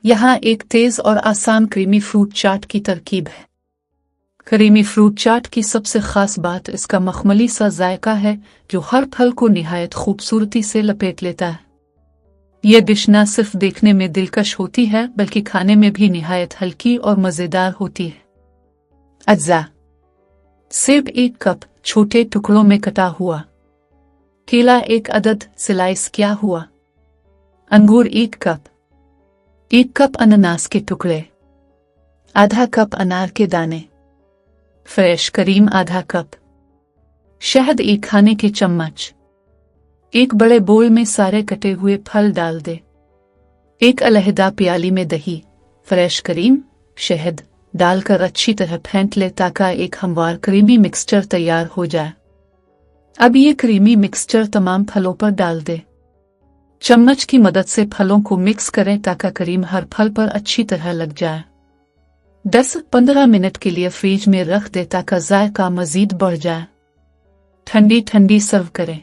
यहाँ एक तेज और आसान क्रीमी फ्रूट चाट की तरकीब है। क्रीमी फ्रूट चाट की सबसे खास बात इसका मखमली सा जायका है जो हर फल को निहायत खूबसूरती से लपेट लेता है। यह डिश न सिर्फ देखने में दिलकश होती है बल्कि खाने में भी निहायत हल्की और मज़ेदार होती है। अज्जा: सेब 1 कप छोटे टुकड़ों में कटा हुआ, केला 1 अदद स्लाइस किया हुआ, अंगूर 1 कप, 1 कप अनानास के टुकड़े, आधा कप अनार के दाने, फ्रेश क्रीम आधा कप, शहद 1 खाने के चम्मच। एक बड़े बोल में सारे कटे हुए फल डाल दे। एक अलहदा प्याली में दही, फ्रेश क्रीम, शहद डालकर अच्छी तरह फेंट ले ताकि एक हमवार क्रीमी मिक्सचर तैयार हो जाए। अब ये क्रीमी मिक्सचर तमाम फलों पर डाल दे। चम्मच की मदद से फलों को मिक्स करें ताकि क्रीम हर फल पर अच्छी तरह लग जाए। 10-15 मिनट के लिए फ्रिज में रख दे ताकि जायका मजीद बढ़ जाए। ठंडी ठंडी सर्व करें।